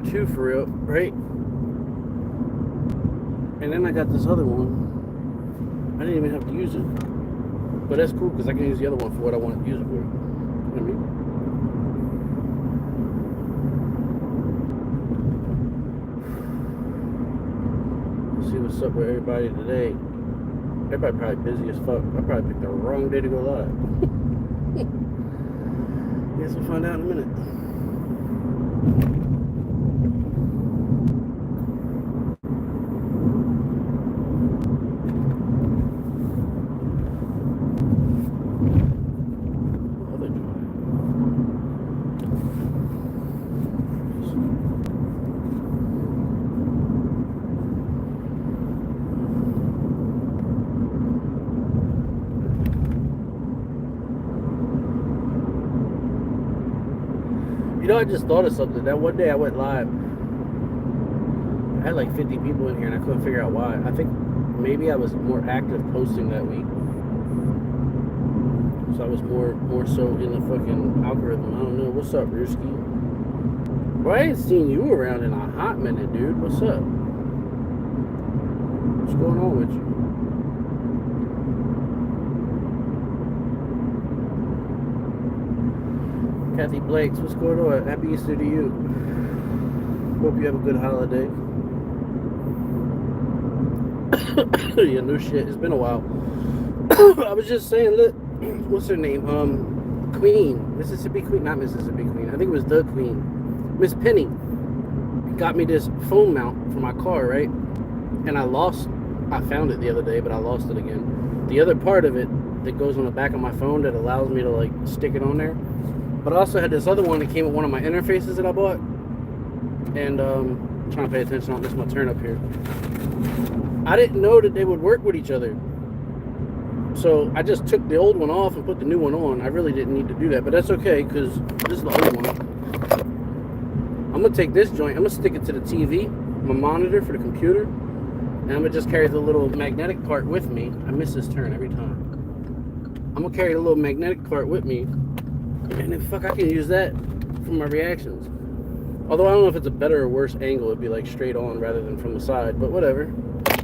two for real, right? And then I got this other one. I didn't even have to use it. But that's cool because I can use the other one for what I want to use it for. You know what I mean? Let's see what's up with everybody today. Everybody probably busy as fuck. I probably picked the wrong day to go live. Guess we'll find out in a minute. You know, I just thought of something. That one day I went live, I had like 50 people in here and I couldn't figure out why. I think maybe I was more active posting that week. So I was more so in the fucking algorithm. I don't know. What's up, Ruski? Well, I ain't seen you around in a hot minute, dude. What's up? What's going on with you? Kathy Blakes, what's going on? Happy Easter to you. Hope you have a good holiday. Yeah, no shit. It's been a while. I was just saying, look, what's her name? Queen. Mississippi Queen. Not Mississippi Queen. I think it was the Queen. Miss Penny got me this phone mount for my car, right? And I found it the other day, but I lost it again. The other part of it that goes on the back of my phone that allows me to like stick it on there. But I also had this other one that came with one of my interfaces that I bought. And I'm trying to pay attention. I don't miss my turn up here. I didn't know that they would work with each other. So I just took the old one off and put the new one on. I really didn't need to do that, but that's okay because this is the old one. I'm going to take this joint. I'm going to stick it to the TV, my monitor for the computer. And I'm going to just carry the little magnetic part with me. I miss this turn every time. I'm going to carry the little magnetic part with me. And then fuck, I can use that for my reactions. Although I don't know if it's a better or worse angle. It'd be like straight on rather than from the side. But whatever.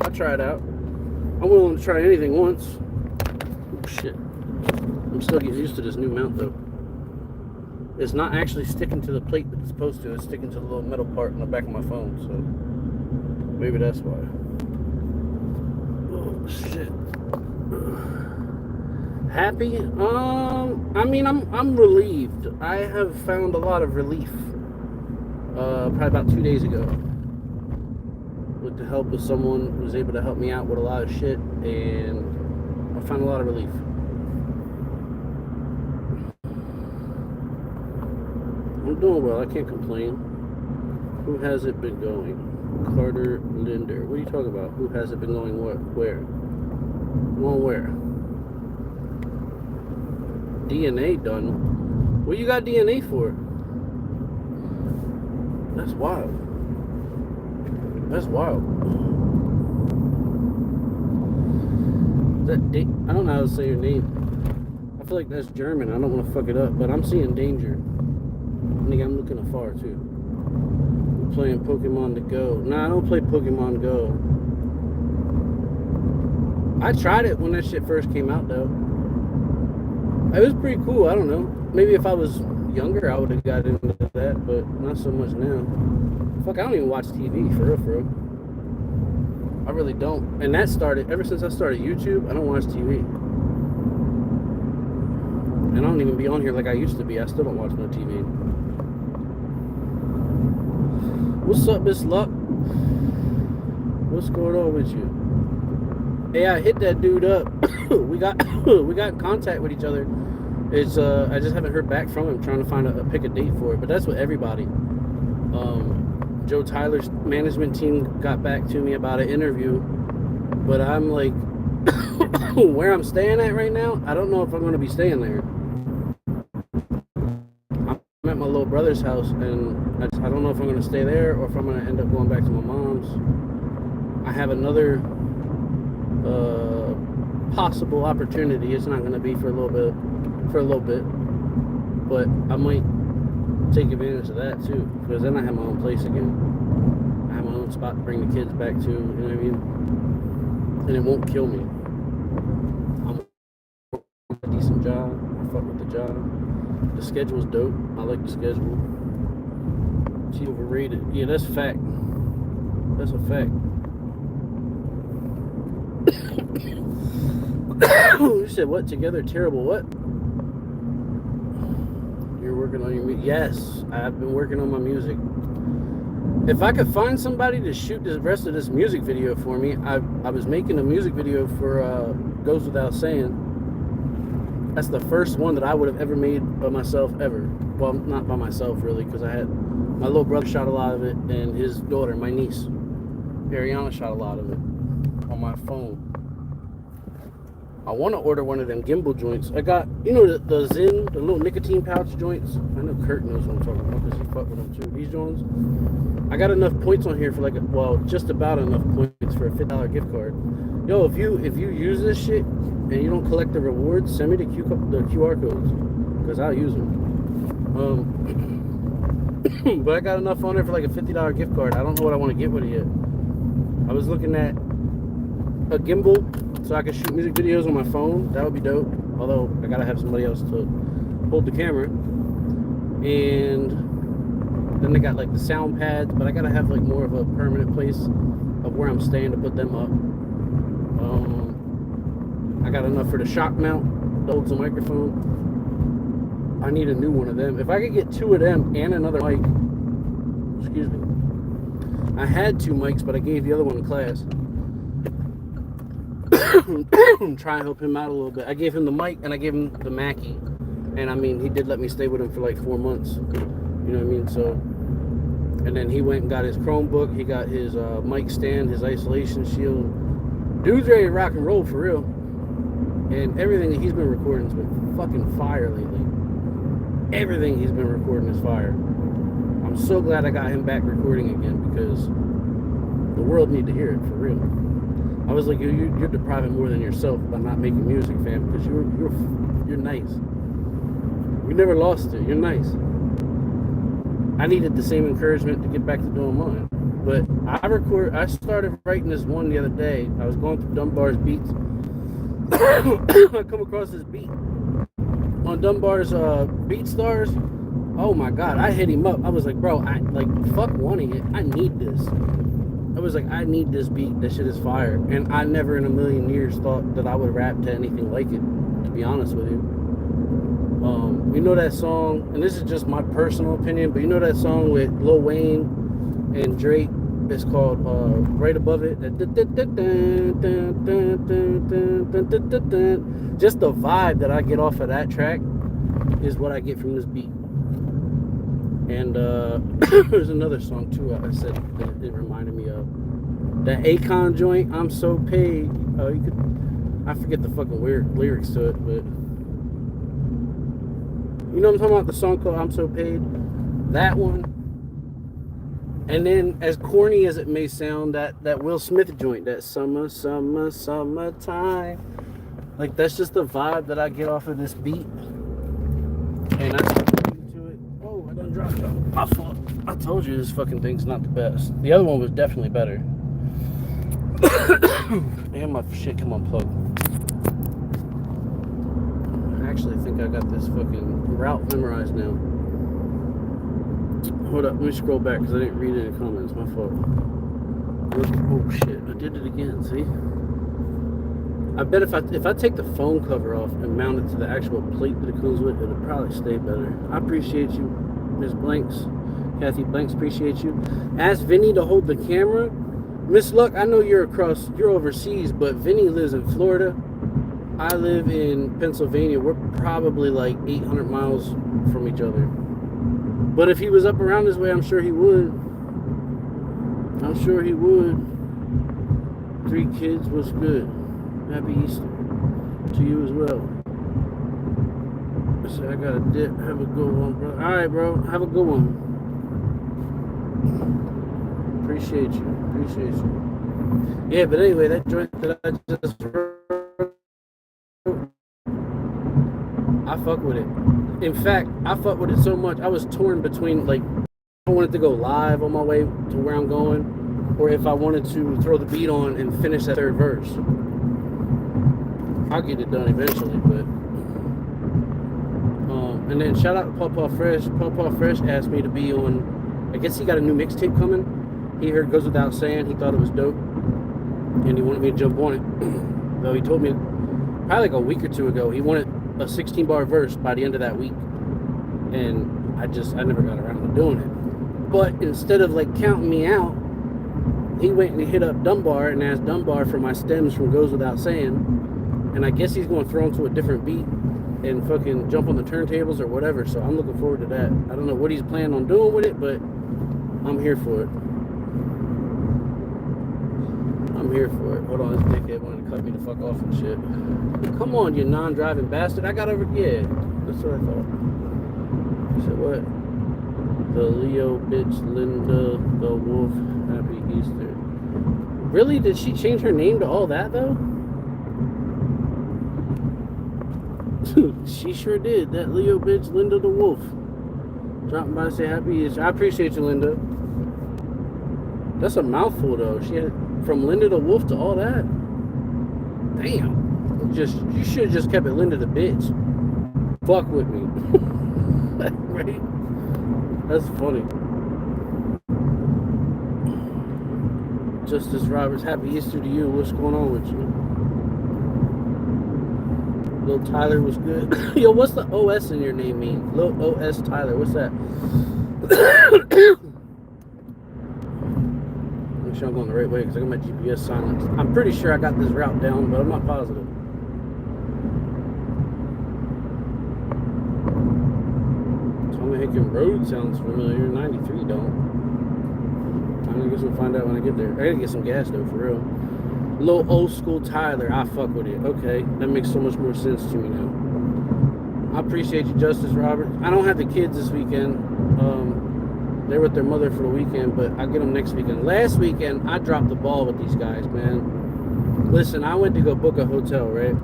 I'll try it out. I'm willing to try anything once. Oh shit. I'm still getting used to this new mount though. It's not actually sticking to the plate that it's supposed to. It's sticking to the little metal part on the back of my phone. So maybe that's why. Oh shit. Happy? I mean, I'm relieved. I have found a lot of relief. Probably about 2 days ago, with the help of someone who was able to help me out with a lot of shit, and I found a lot of relief. I'm doing well. I can't complain. Who has it been going? Carter Linder. What are you talking about? Who has it been going where? Going where? DNA done? What you got DNA for? That's wild. That's wild. I don't know how to say your name. I feel like that's German. I don't want to fuck it up, but I'm seeing danger. I think I'm looking afar too. I'm playing Pokemon to Go. Nah, I don't play Pokemon Go. I tried it when that shit first came out though. It was pretty cool. I don't know. Maybe if I was younger, I would have got into that, but not so much now. Fuck, I don't even watch TV, for real. I really don't. And that started, ever since I started YouTube, I don't watch TV. And I don't even be on here like I used to be. I still don't watch no TV. What's up, Miss Luck? What's going on with you? Hey, I hit that dude up. we got in contact with each other. It's I just haven't heard back from him, trying to find pick a date for it. But that's with everybody. Joe Tyler's management team got back to me about an interview, but I'm like, where I'm staying at right now, I don't know if I'm going to be staying there. I'm at my little brother's house, and I don't know if I'm going to stay there or if I'm going to end up going back to my mom's. I have another possible opportunity. It's not going to be for a little bit, but I might take advantage of that too, because then I have my own place again. I have my own spot to bring the kids back to, you know what I mean? And it won't kill me. I'm a decent job. I fuck with the job. The schedule's dope. I like the schedule. She overrated. Yeah, that's a fact. That's a fact. You said what? Together terrible what? You're working on your music? Yes, I've been working on my music. If I could find somebody to shoot the rest of this music video for me, I was making a music video for Goes Without Saying. That's the first one that I would have ever made by myself ever. Well, not by myself really, because I had my little brother shot a lot of it, and his daughter, my niece, Ariana, shot a lot of it on my phone. I want to order one of them gimbal joints. I got, you know, the Zen, the little nicotine pouch joints. I know Kurt knows what I'm talking about because he fucked with them too. These joints. I got enough points on here for just about enough points for a $50 gift card. Yo, if you use this shit and you don't collect the rewards, send me the QR codes because I'll use them. But I got enough on there for like a $50 gift card. I don't know what I want to get with it yet. I was looking at a gimbal so I could shoot music videos on my phone. That would be dope. Although I gotta have somebody else to hold the camera. And then they got like the sound pads, but I gotta have like more of a permanent place of where I'm staying to put them up. I got enough for the shock mount that holds the microphone. I need a new one of them. If I could get 2 of them and another mic, excuse me. I had 2 mics, but I gave the other one to class. Try and help him out a little bit. I gave him the mic and I gave him the Mackie, and I mean he did let me stay with him for like 4 months. You know what I mean? So, and then he went and got his Chromebook. He got his mic stand, his isolation shield. Dude's ready to rock and roll for real. And everything that he's been recording has been fucking fire lately. Everything he's been recording is fire. I'm so glad I got him back recording again because the world need to hear it for real. I was like, you're depriving more than yourself by not making music, fam, because you're nice. You never lost it. You're nice. I needed the same encouragement to get back to doing mine. But I started writing this one the other day. I was going through Dunbar's beats. I come across this beat on Dunbar's BeatStars. Oh my God, I hit him up. I was like, bro, fuck wanting it. I need this. I was like, I need this beat. That shit is fire. And I never in a million years thought that I would rap to anything like it, to be honest with you. You know that song, and this is just my personal opinion, but you know that song with Lil Wayne and Drake? It's called Right Above It. Just the vibe that I get off of that track is what I get from this beat. And there's another song too I said that it reminded me of. That Akon joint, I'm So Paid. I forget the fucking weird lyrics to it, but you know what I'm talking about? The song called I'm So Paid. That one. And then, as corny as it may sound, that Will Smith joint, that summertime. Like, that's just the vibe that I get off of this beat. And I start listening to it. Oh, I done dropped it. My fault. I told you this fucking thing's not the best. The other one was definitely better. And my shit come unplugged. I actually think I got this fucking route memorized now. Hold up, let me scroll back because I didn't read any comments. My fault. Oh shit, I did it again, see? I bet if I take the phone cover off and mount it to the actual plate that it comes with, it'll probably stay better. I appreciate you, Miss Blanks. Kathy Blanks, appreciate you. Ask Vinny to hold the camera. Miss Luck, I know you're overseas, but Vinny lives in Florida. I live in Pennsylvania. We're probably like 800 miles from each other. But if he was up around this way, I'm sure he would. I'm sure he would. 3 kids was good. Happy Easter to you as well. I said I got a dip. Have a good one, bro. All right, bro. Have a good one. Appreciate you. Yeah, but anyway, that joint that I just wrote, I fuck with it. In fact, I fucked with it so much, I was torn between, like, I wanted to go live on my way to where I'm going, or if I wanted to throw the beat on and finish that third verse. I'll get it done eventually, but and then shout out to Pawpaw Fresh. Pawpaw Fresh asked me to be on, I guess he got a new mixtape coming. He heard Goes Without Saying, he thought it was dope, and he wanted me to jump on it. Though he told me probably like a week or two ago he wanted a 16-bar verse by the end of that week, and I never got around to doing it. But instead of like counting me out, he went and hit up Dunbar and asked Dunbar for my stems from Goes Without Saying, and I guess he's going to throw them to a different beat and fucking jump on the turntables or whatever. So I'm looking forward to that. I don't know what he's planning on doing with it, but I'm here for it. I'm here for it. Hold on, this dickhead wanted to cut me the fuck off and shit. Come on, you non-driving bastard. I got over. Yeah, that's what I thought. He said what? The Leo bitch Linda the Wolf. Happy Easter. Really? Did she change her name to all that though? She sure did. That Leo bitch Linda the Wolf. Dropping by to say happy Easter. I appreciate you, Linda. That's a mouthful though. She had from Linda the Wolf to all that. Damn. You should have just kept it Linda the bitch. Fuck with me. Right? That's funny. Justice Roberts, happy Easter to you. What's going on with you? Lil Tyler was good. Yo, what's the OS in your name mean? Lil OS Tyler, what's that? Make sure I'm going the right way because I got my GPS silenced. I'm pretty sure I got this route down, but I'm not positive. Tomahawken Road sounds familiar. 93 don't. I guess we'll find out when I get there. I gotta get some gas though, for real. Little old school Tyler, I fuck with it. Okay, that makes so much more sense to me now. I appreciate you, Justice Robert. I don't have the kids this weekend. They're with their mother for the weekend, but I'll get them next weekend. Last weekend, I dropped the ball with these guys, man. Listen, I went to go book a hotel, right?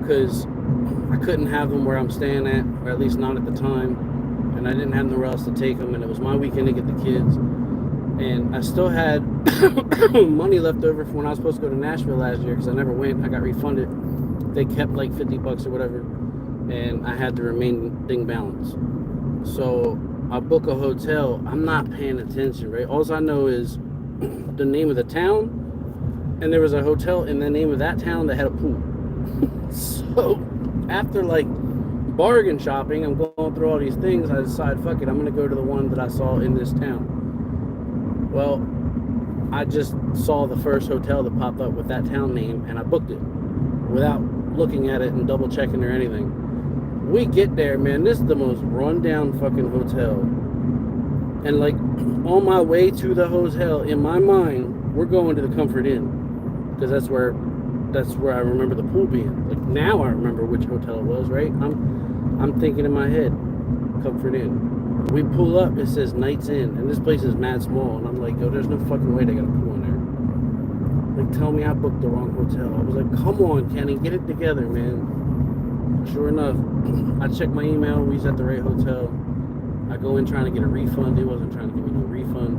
Because I couldn't have them where I'm staying at, or at least not at the time. And I didn't have nowhere else to take them, and it was my weekend to get the kids. And I still had money left over from when I was supposed to go to Nashville last year, because I never went. I got refunded. They kept like $50 or whatever, and I had the remaining balance. So I book a hotel. I'm not paying attention, right? All I know is the name of the town, and there was a hotel in the name of that town that had a pool. So after like bargain shopping, I'm going through all these things, I decide, fuck it, I'm gonna go to the one that I saw in this town. Well, I just saw the first hotel that popped up with that town name, and I booked it without looking at it and double checking or anything. We get there, man, this is the most rundown fucking hotel. And like on my way to the hotel, in my mind, we're going to the Comfort Inn, because that's where I remember the pool being. Like now I remember which hotel it was, right? I'm thinking in my head, Comfort Inn. We pull up, it says Nights Inn, and this place is mad small, and I'm like, yo, there's no fucking way they got a pool in there. Like, tell me I booked the wrong hotel. I was like, come on, Kenny, get it together, man. Sure enough, I checked my email, we was at the right hotel. I go in trying to get a refund. They wasn't trying to give me no refund.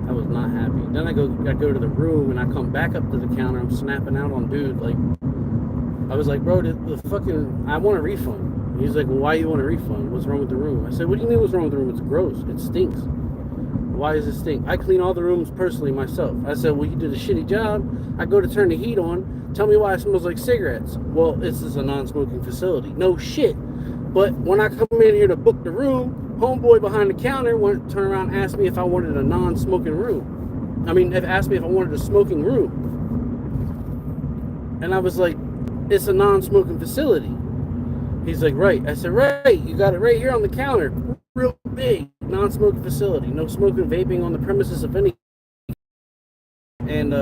I was not happy. Then I go to the room, and I come back up to the counter. I'm snapping out on dude. Like, I was like, bro, I want a refund. He's like, well, why you want a refund? What's wrong with the room? I said, what do you mean what's wrong with the room? It's gross. It stinks. Why does it stink? I clean all the rooms personally myself. I said, well, you did a shitty job. I go to turn the heat on. Tell me why it smells like cigarettes. Well, this is a non-smoking facility. No shit. But when I come in here to book the room, homeboy behind the counter went to turn around and asked me if I wanted a non-smoking room. Asked me if I wanted a smoking room. And I was like, it's a non-smoking facility. He's like, right. I said, right. You got it right here on the counter. Real big. Non-smoking facility. No smoking, vaping on the premises of any. And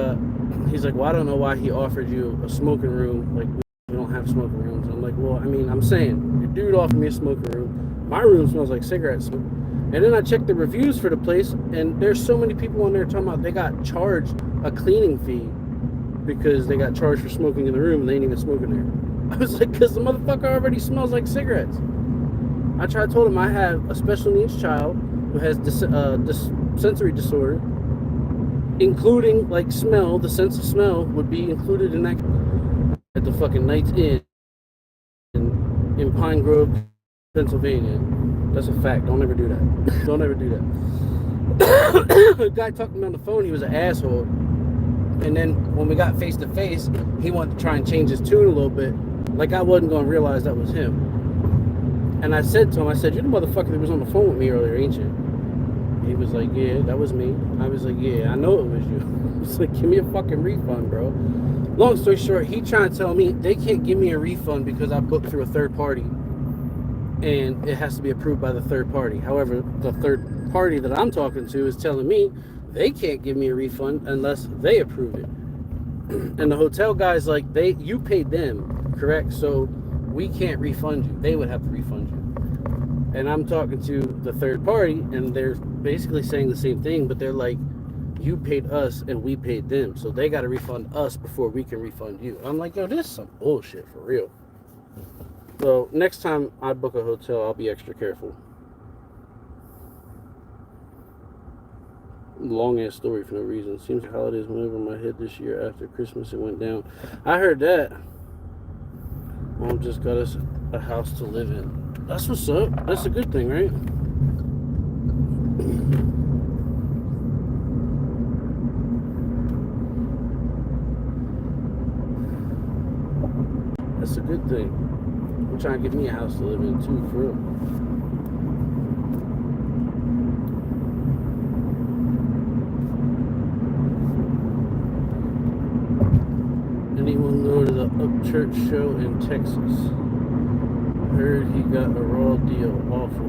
he's like, well, I don't know why he offered you a smoking room. Like, we don't have smoking rooms. I'm like, well, I'm saying, your dude offered me a smoking room. My room smells like cigarette smoke. And then I checked the reviews for the place, and there's so many people on there talking about they got charged a cleaning fee because they got charged for smoking in the room and they ain't even smoking there. I was like, because the motherfucker already smells like cigarettes. I told him I have a special needs child who has sensory disorder, including like smell. The sense of smell would be included in that at the fucking Night's Inn in Pine Grove, Pennsylvania. That's a fact. Don't ever do that. Don't ever do that. The guy talking to me on the phone, he was an asshole. And then when we got face to face, he wanted to try and change his tune a little bit. Like I wasn't going to realize that was him. And I said to him, I said, "You're the motherfucker that was on the phone with me earlier, ain't you?" He was like, "Yeah, that was me." I was like, "Yeah, I know it was you." I was like, "Give me a fucking refund, bro." Long story short, he trying to tell me they can't give me a refund because I booked through a third party. And it has to be approved by the third party. However, the third party that I'm talking to is telling me they can't give me a refund unless they approve it. And the hotel guy's like, you paid them, correct? So we can't refund you. They would have to refund you. And I'm talking to the third party, and they're basically saying the same thing, but they're like, you paid us and we paid them, so they got to refund us before we can refund you. I'm like, yo, this is some bullshit for real. So next time I book a hotel, I'll be extra careful. Long ass story for no reason. Seems like holidays went over my head this year. After Christmas, it went down. I heard that. Mom just got us a house to live in. That's what's up. That's a good thing, right? That's a good thing. I'm trying to get me a house to live in too, for real. Anyone go to the Upchurch show in Texas? Heard he got a raw deal. Awful.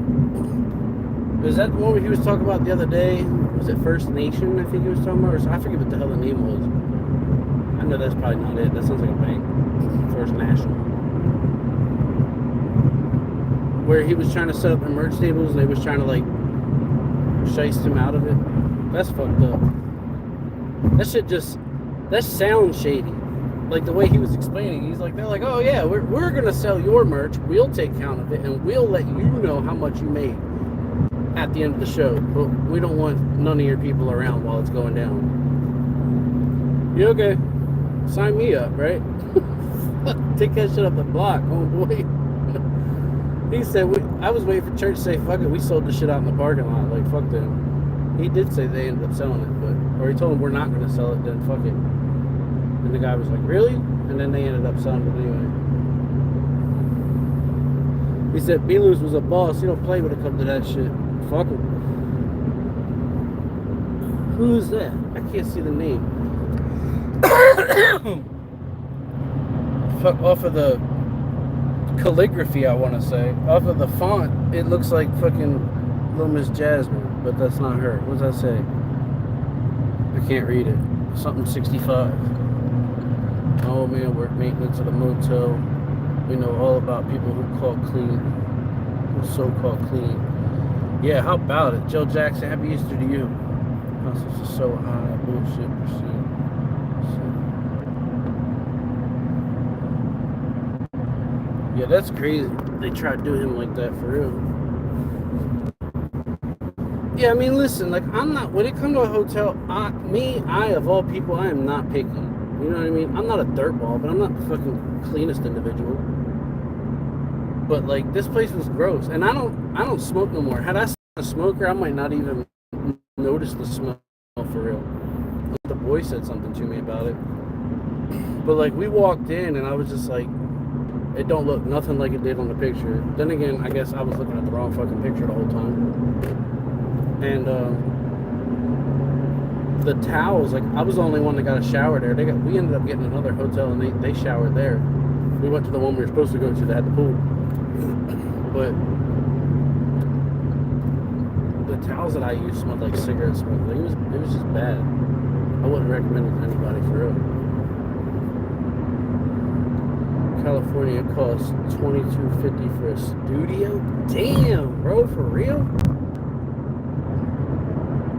Is that the one where he was talking about the other day? Was it First Nation, I think he was talking about? Or I forget what the hell the name was. I know that's probably not it. That sounds like a bank. First National. Where he was trying to set up merch tables and they was trying to like shiest him out of it. That's fucked up. That sounds shady. Like the way he was explaining, they're like, oh yeah, we're gonna sell your merch, we'll take count of it, and we'll let you know how much you made at the end of the show. But we don't want none of your people around while it's going down. You okay? Sign me up, right? Take that shit up the block, oh boy. He said, I was waiting for church to say, fuck it, we sold the shit out in the parking lot. Like, fuck them. He did say they ended up selling it, or he told them we're not going to sell it, then fuck it. And the guy was like, really? And then they ended up selling it anyway. He said, B-Loose was a boss. He don't play when it comes to that shit. Fuck him. Who's that? I can't see the name. Fuck, off of the calligraphy, I want to say. Off of the font, it looks like fucking Little Miss Jasmine, but that's not her. What does that say? I can't read it. Something 65. Oh man, work maintenance at a motel. We know all about people who call clean. Who so-called clean. Yeah, how about it? Joe Jackson, happy Easter to you. Hustles are so high, bullshit pursuit. Yeah, that's crazy. They try to do him like that for real. Yeah, I mean, listen, like, I'm not, when it comes to a hotel, I of all people, I am not picky. You know what I mean? I'm not a dirtball, but I'm not the fucking cleanest individual. But, like, this place was gross. And I don't smoke no more. Had I been a smoker, I might not even notice the smell for real. The boy said something to me about it. But, like, we walked in, and I was just like, it don't look nothing like it did on the picture. Then again, I guess I was looking at the wrong fucking picture the whole time. And the towels, like, I was the only one that got a shower there. We ended up getting another hotel, and they showered there. We went to the one we were supposed to go to that had the pool. But the towels that I used smelled like cigarette smoke. Like, it was just bad. I wouldn't recommend it to anybody for real. California, it costs $22.50 for a studio. Damn, bro, for real?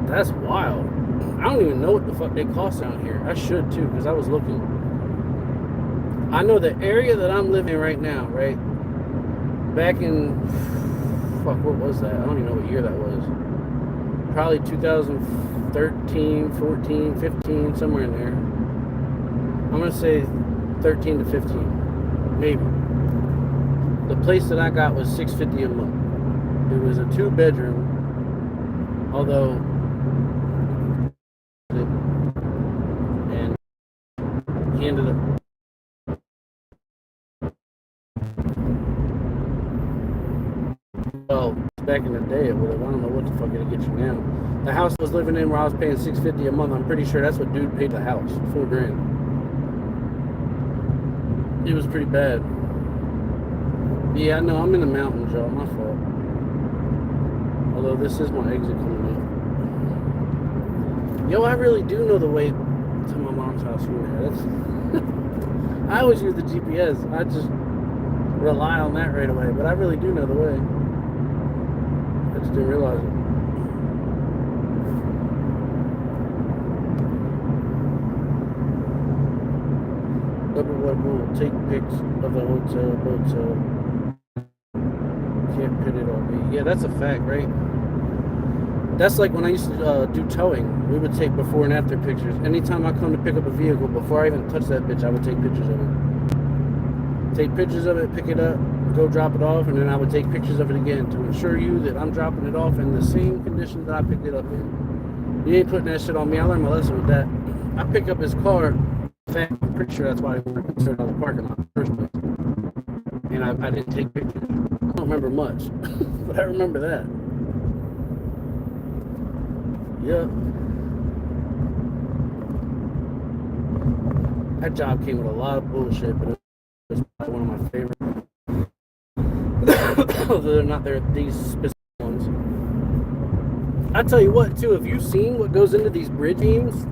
That's wild. I don't even know what the fuck they cost down here. I should too, because I was looking. I know the area that I'm living in right now, right? Back in, fuck, what was that? I don't even know what year that was. Probably 2013, 14, 15, somewhere in there. I'm going to say 13 to 15, maybe. The place that I got was $650 a month. It was a 2-bedroom, although, and he ended up, well, back in the day, it would have, I don't know what the fuck it'll get you now. The house I was living in where I was paying $650 a month, I'm pretty sure that's what dude paid the house, $4 grand. It was pretty bad. Yeah, I know, I'm in the mountains, y'all, my fault. Although this is my exit coming out. Yo, I really do know the way to my mom's house from there. That's I always use the GPS. I just rely on that right away, but I really do know the way. I just didn't realize it. Double what will take pics of the hotel. Can't pin it on me. Yeah, that's a fact, right? That's like when I used to do towing. We would take before and after pictures. Anytime I come to pick up a vehicle, before I even touch that bitch, I would take pictures of it. Take pictures of it, pick it up, go drop it off, and then I would take pictures of it again to ensure you that I'm dropping it off in the same condition that I picked it up in. You ain't putting that shit on me. I learned my lesson with that. I pick up his car. I'm pretty sure that's why they weren't concerned on the parking lot in the first place. And I didn't take pictures. I don't remember much, but I remember that. Yep. That job came with a lot of bullshit, but it was probably one of my favorites. Although they're not these specific ones. I tell you what, too, have you seen what goes into these bridge beams?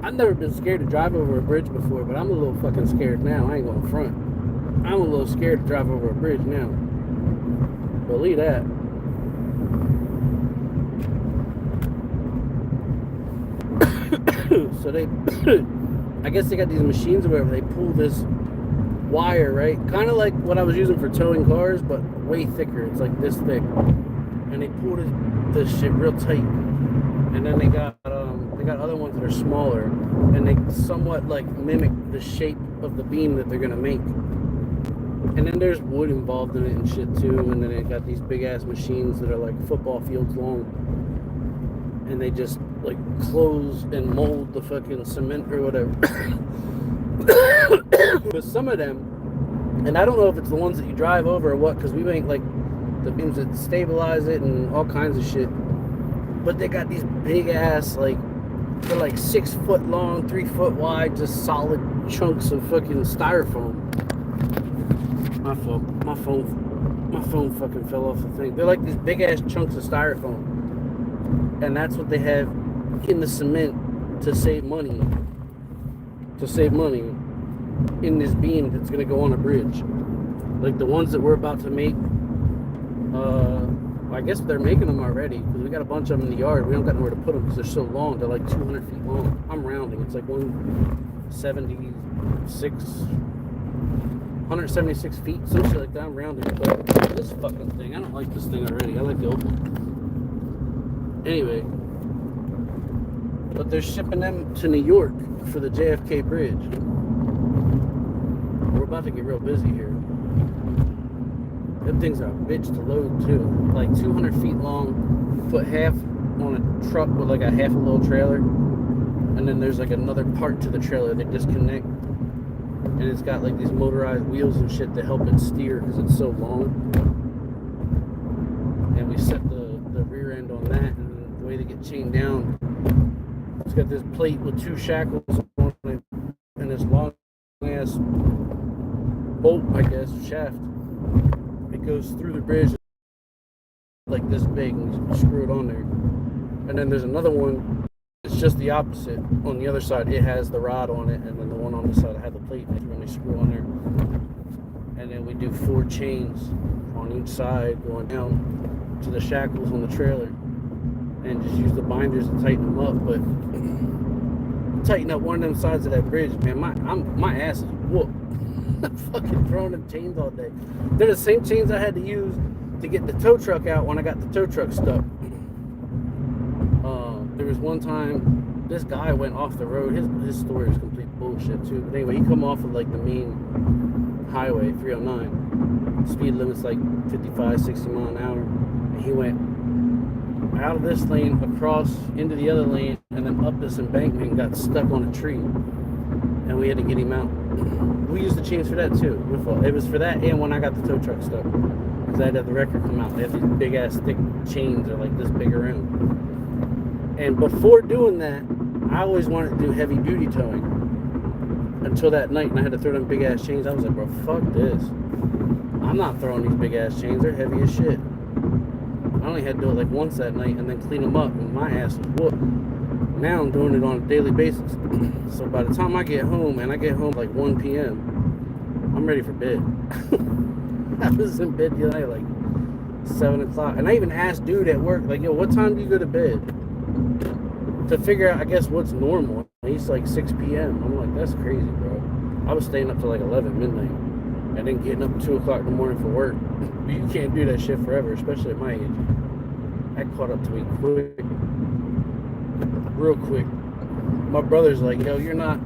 I've never been scared to drive over a bridge before, but I'm a little fucking scared now. I ain't going front. I'm a little scared to drive over a bridge now. Believe that. So they, I guess they got these machines or whatever. They pull this wire, right? Kind of like what I was using for towing cars, but way thicker. It's like this thick. And they pull this shit real tight. And then they got other ones that are smaller, and they somewhat like mimic the shape of the beam that they're gonna make. And then there's wood involved in it and shit too. And then they got these big ass machines that are like football fields long, and they just like close and mold the fucking cement or whatever. But some of them, and I don't know if it's the ones that you drive over or what, because we make like the beams that stabilize it and all kinds of shit. But they got these big ass, like, they're like 6 foot long, 3 foot wide, just solid chunks of fucking styrofoam. My phone fucking fell off the thing. They're like these big ass chunks of styrofoam. And that's what they have in the cement to save money. To save money in this beam that's gonna go on a bridge. Like the ones that we're about to make, I guess they're making them already, because we got a bunch of them in the yard. We don't got nowhere to put them because they're so long. They're like 200 feet long. I'm rounding. It's like 176 feet, some shit like that. I'm rounding. But this fucking thing, I don't like this thing already. I like the old one. Anyway, but they're shipping them to New York for the JFK bridge. We're about to get real busy here. Them things are a bitch to load too. Like 200 feet long, put half on a truck with like a half a little trailer, and then there's like another part to the trailer that disconnect, and it's got like these motorized wheels and shit to help it steer because it's so long. And we set the rear end on that, and the way they get chained down, it's got this plate with 2 shackles on it, and this long ass bolt, I guess, shaft. It goes through the bridge like this big, and you screw it on there. And then there's another one, it's just the opposite. On the other side, it has the rod on it, and then the one on this side, I had the plate, and you screw on there. And then we do 4 chains on each side going down to the shackles on the trailer, and just use the binders to tighten them up. But tighten up one of them sides of that bridge, man, my ass is whooped. Fucking throwing them chains all day. They're the same chains I had to use to get the tow truck out when I got the tow truck stuck. There was one time this guy went off the road. His story was complete bullshit too. But anyway, he come off of like the main highway 309. Speed limit's like 55, 60 mile an hour. And he went out of this lane, across into the other lane, and then up this embankment and got stuck on a tree. And we had to get him out. We used the chains for that too. It was for that and when I got the tow truck stuck. Because I had to have the wrecker come out. They have these big ass thick chains that are like this big around. And before doing that, I always wanted to do heavy duty towing. Until that night, and I had to throw them big ass chains. I was like, bro, fuck this. I'm not throwing these big ass chains. They're heavy as shit. I only had to do it like once that night and then clean them up, and my ass was whooped. Now I'm doing it on a daily basis. So by the time I get home, and I get home like 1 p.m., I'm ready for bed. I was in bed the other night like 7 o'clock. And I even asked dude at work, like, yo, what time do you go to bed? To figure out, I guess, what's normal. He's like 6 p.m. I'm like, that's crazy, bro. I was staying up to like 11 midnight. And then getting up at 2 o'clock in the morning for work. But you can't do that shit forever, especially at my age. I caught up to me quick. Real quick. My brother's like, yo, you're not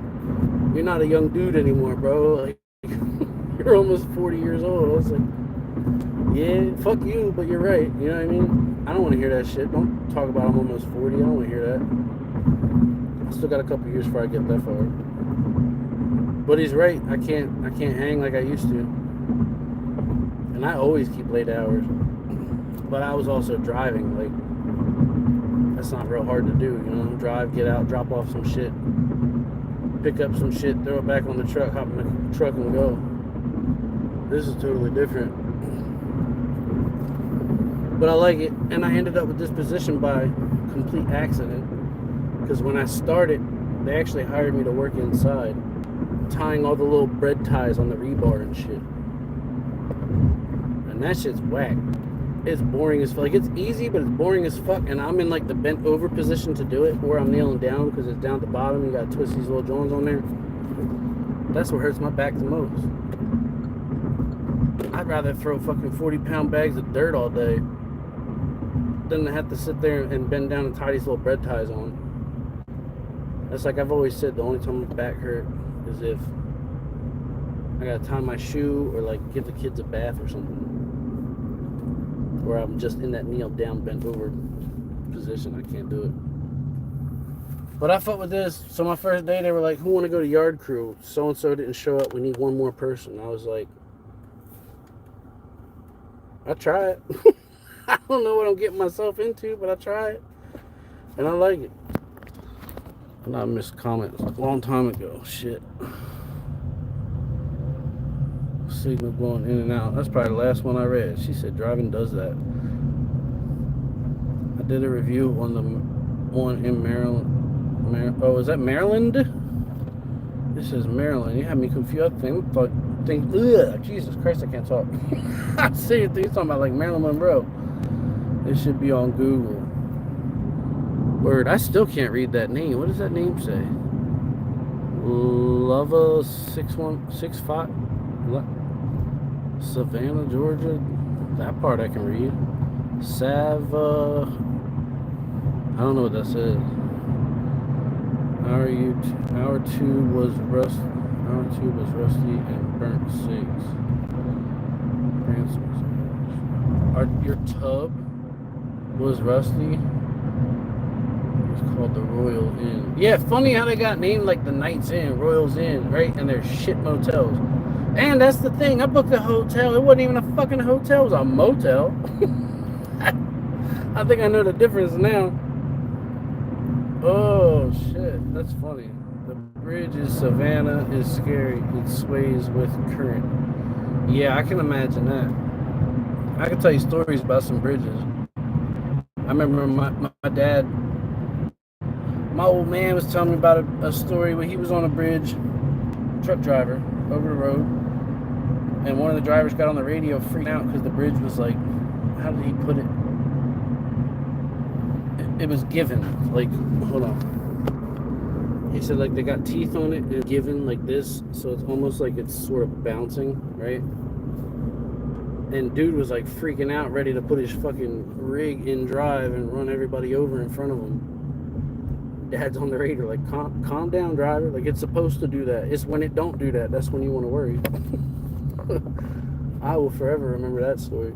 a young dude anymore, bro. Like, you're almost 40 years old. I was like, yeah, fuck you, but you're right. You know what I mean? I don't want to hear that shit. Don't talk about I'm almost 40. I don't want to hear that. I still got a couple years before I get that far. But he's right. I can't hang like I used to. And I always keep late hours. But I was also driving. Like, that's not real hard to do, you know? Drive, get out, drop off some shit, pick up some shit, throw it back on the truck, hop in the truck and go. This is totally different. But I like it. And I ended up with this position by complete accident. Because when I started, they actually hired me to work inside, tying all the little bread ties on the rebar and shit. And that shit's whack. It's boring as fuck. Like, it's easy, but it's boring as fuck. And I'm in like the bent over position to do it, where I'm kneeling down because it's down at the bottom. You gotta twist these little joints on there. That's what hurts my back the most. I'd rather throw fucking 40-pound bags of dirt all day than to have to sit there and bend down and tie these little bread ties on. That's like I've always said, the only time my back hurt is if I gotta tie my shoe or like give the kids a bath or something. Or I'm just in that kneel down, bent over position. I can't do it. But I fucked with this. So my first day, they were like, who want to go to yard crew? So-and-so didn't show up. We need one more person. I was like, I try it. I don't know what I'm getting myself into, but I try it. And I like it. And I missed comments a long time ago. Shit. Signal going in and out. That's probably the last one I read. She said driving does that. I did a review on the one in Maryland. Oh, is that Maryland? This is Maryland. You had me confused. Ugh, Jesus Christ, I can't talk. I see you talking about like Marilyn Monroe. It should be on Google. Word, I still can't read that name. What does that name say? Lava 6165. Savannah, Georgia. That part I can read. I don't know what that says. Hour two was rusty and burnt cigs. Your tub was rusty. It's called the Royal Inn. Yeah, funny how they got named like the Knights Inn, Royals Inn, right? And they're shit motels. And that's the thing. I booked a hotel. It wasn't even a fucking hotel. It was a motel. I think I know the difference now. Oh, shit. That's funny. The bridge in Savannah is scary. It sways with current. Yeah, I can imagine that. I can tell you stories about some bridges. I remember my dad, my old man was telling me about a story where he was on a bridge, truck driver, over the road, and one of the drivers got on the radio freaking out because the bridge was like, how did he put it? It was given, like, hold on. He said like they got teeth on it and given like this, so it's almost like it's sort of bouncing, right? And dude was like freaking out, ready to put his fucking rig in drive and run everybody over in front of him. Dad's on the radar, like, calm down, driver. Like, it's supposed to do that. It's when it don't do that, that's when you want to worry. I will forever remember that story.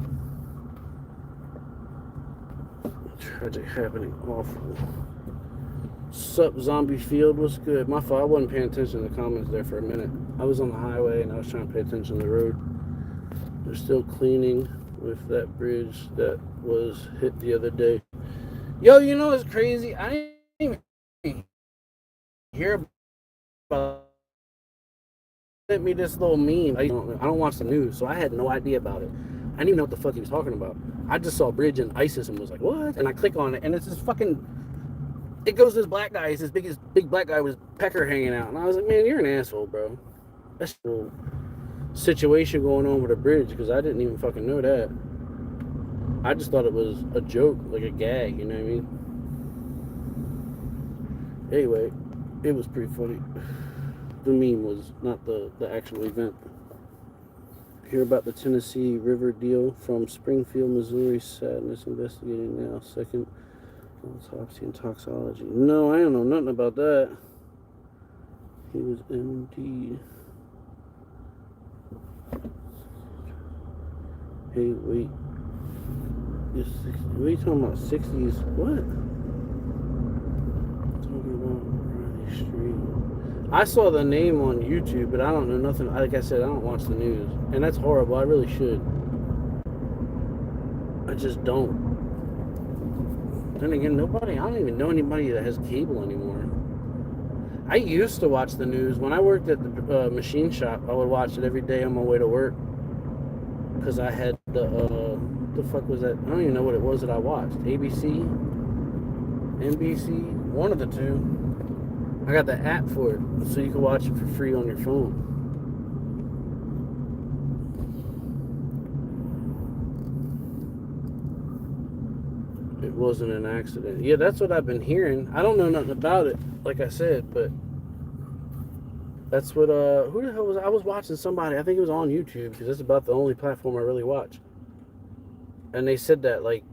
Tragic happening, awful. Sup, Zombie Field, what's good? My fault, I wasn't paying attention to the comments there for a minute. I was on the highway and I was trying to pay attention to the road. They're still cleaning with that bridge that was hit the other day. Yo, you know what's crazy? I didn't even hear about sent me this little meme. I don't watch the news, so I had no idea about it. I didn't even know what the fuck he was talking about. I just saw bridge and ISIS and was like, what? And I click on it, and it's this fucking... It goes to this black guy. It's this big black guy with his pecker hanging out. And I was like, man, you're an asshole, bro. That's the situation going on with a bridge, because I didn't even fucking know that. I just thought it was a joke, like a gag, you know what I mean? Anyway, it was pretty funny. The meme was not the actual event. Hear about the Tennessee River deal from Springfield, Missouri. Sadness investigating now. Second autopsy and toxology. No, I don't know nothing about that. He was indeed. Hey, wait. What are you talking about? 60s? What? Talking about Riley Street. I saw the name on YouTube, but I don't know nothing. Like I said, I don't watch the news. And that's horrible. I really should. I just don't. Then again, I don't even know anybody that has cable anymore. I used to watch the news. When I worked at the machine shop, I would watch it every day on my way to work. Because I had the fuck was that? I don't even know what it was that I watched. ABC? NBC? One of the two. I got the app for it, so you can watch it for free on your phone. It wasn't an accident. Yeah, that's what I've been hearing. I don't know nothing about it, like I said, but that's what, who the hell was I was watching somebody, I think it was on YouTube, because that's about the only platform I really watch. And they said that, like,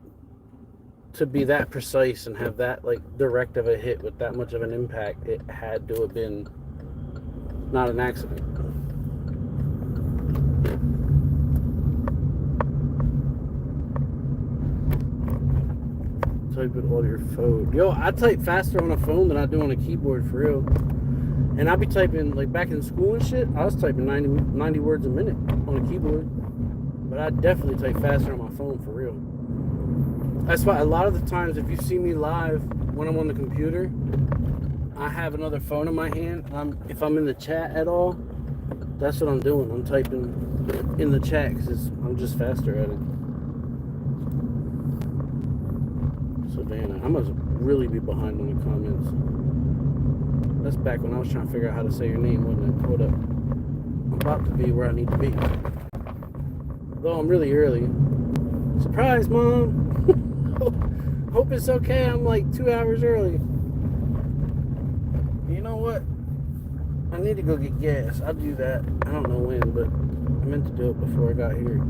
to be that precise and have that, like, direct of a hit with that much of an impact, it had to have been not an accident. Type it on your phone. Yo, I type faster on a phone than I do on a keyboard, for real. And I be typing, like, back in school and shit, I was typing 90 words a minute on a keyboard. But I definitely type faster on my phone, for real. That's why a lot of the times, if you see me live when I'm on the computer, I have another phone in my hand. If I'm in the chat at all, that's what I'm doing. I'm typing in the chat because I'm just faster at it. Savannah, I must really be behind on the comments. That's back when I was trying to figure out how to say your name, wasn't it? Hold up. I'm about to be where I need to be. Though I'm really early. Surprise, Mom! Hope it's okay. I'm like 2 hours early. You know what? I need to go get gas. I'll do that. I don't know when, but I meant to do it before I got here.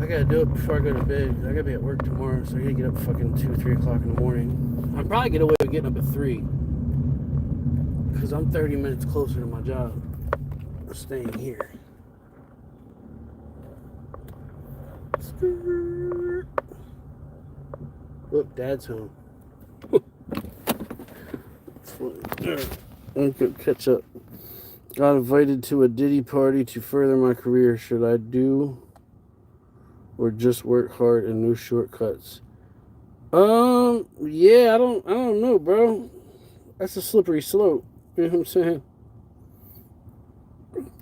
I gotta do it before I go to bed. I gotta be at work tomorrow, so I gotta get up fucking 2 or 3 o'clock in the morning. I'll probably get away with getting up at 3. Because I'm 30 minutes closer to my job. I'm staying here. Look, Dad's home. I'm gonna catch up. Got invited to a Diddy party to further my career. Should I do or just work hard and no shortcuts? Yeah, I don't know, bro. That's a slippery slope. You know what I'm saying?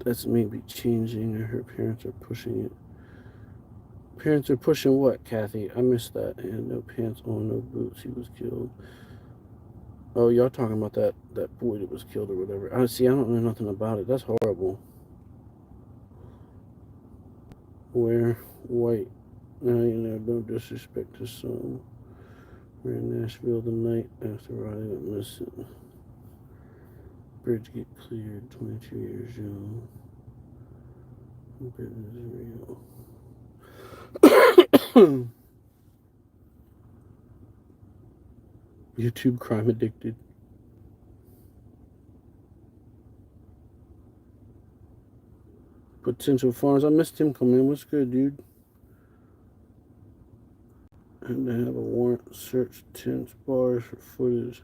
That's maybe changing, or her parents are pushing it. Parents are pushing what, Kathy? I missed that. And no pants on, no boots. He was killed. Oh, y'all talking about that boy that was killed or whatever. I don't know nothing about it. That's horrible. Wear white. Now, no disrespect to some. We're in Nashville the night after Riley went missing. Bridge get cleared, 22 years young. Bridge is real. YouTube crime addicted. Potential Farms. I missed him coming in. What's good, dude? And to have a warrant search 10 bars for footage.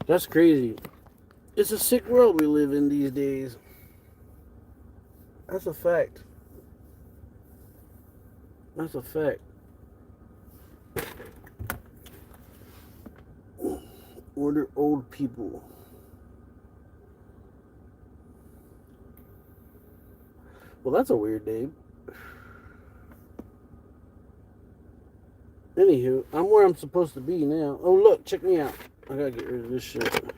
That's crazy. It's a sick world we live in these days. That's a fact. That's a fact. Order old people. Well, that's a weird name. Anywho, I'm where I'm supposed to be now. Oh, look, check me out. I gotta get rid of this shit.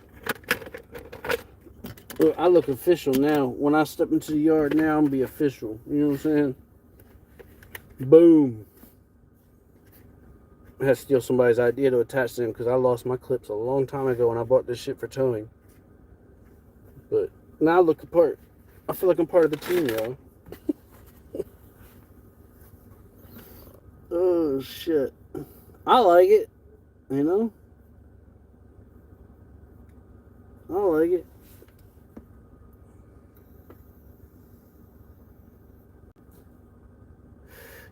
Look, I look official now. When I step into the yard now, I'm gonna be official. You know what I'm saying? Boom. I had to steal somebody's idea to attach them because I lost my clips a long time ago when I bought this shit for towing. But now I look apart. I feel like I'm part of the team, y'all. Oh, shit. I like it. You know? I like it.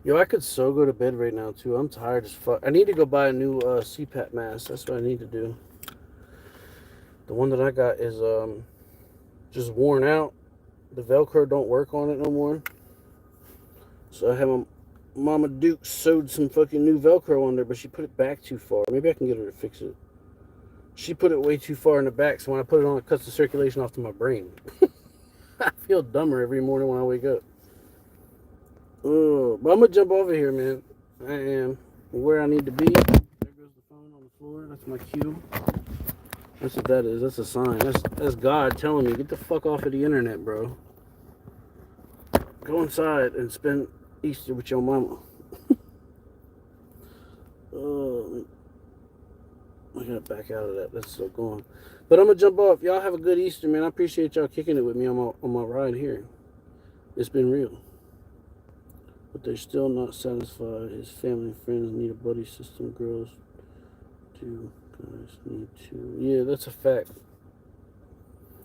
Yo, I could so go to bed right now, too. I'm tired as fuck. I need to go buy a new CPAP mask. That's what I need to do. The one that I got is just worn out. The Velcro don't work on it no more. So I have my Mama Duke sewed some fucking new Velcro on there, but she put it back too far. Maybe I can get her to fix it. She put it way too far in the back, so when I put it on, it cuts the circulation off to my brain. I feel dumber every morning when I wake up. Oh, but I'm gonna jump over here, man. I am where I need to be. There goes the phone on the floor. That's my cue. That's what that is. That's a sign. That's God telling me, get the fuck off of the internet, bro. Go inside and spend Easter with your mama. Oh, I gotta back out of that. That's still going. But I'm gonna jump off. Y'all have a good Easter, man. I appreciate y'all kicking it with me on my ride here. It's been real. But they're still not satisfied. His family and friends need a buddy system. Girls do. Guys need to. Yeah, that's a fact.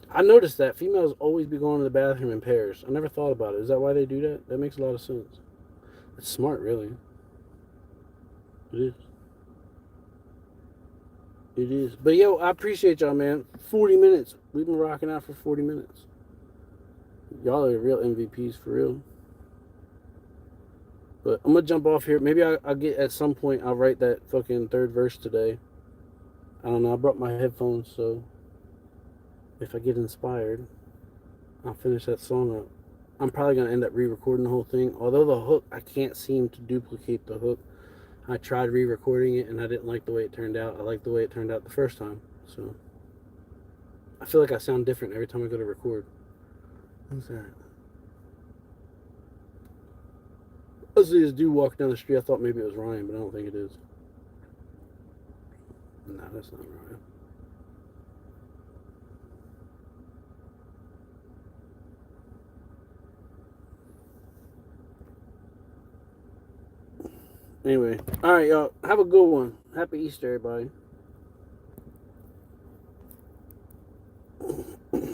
I noticed that females always be going to the bathroom in pairs. I never thought about it. Is that why they do that? That makes a lot of sense. It's smart, really. It is. It is. But yo, I appreciate y'all, man. 40 minutes. We've been rocking out for 40 minutes. Y'all are real MVPs for real. But I'm gonna jump off here. Maybe I'll get at some point. I'll write that fucking third verse today. I don't know. I brought my headphones, so if I get inspired, I'll finish that song up. I'm probably gonna end up re-recording the whole thing. Although the hook, I can't seem to duplicate the hook. I tried re-recording it and I didn't like the way it turned out. I liked the way it turned out the first time. So I feel like I sound different every time I go to record. What's that? I see this dude walking down the street. I thought maybe it was Ryan, but I don't think it is. No, that's not Ryan. Anyway, all right, y'all. Have a good one. Happy Easter, everybody.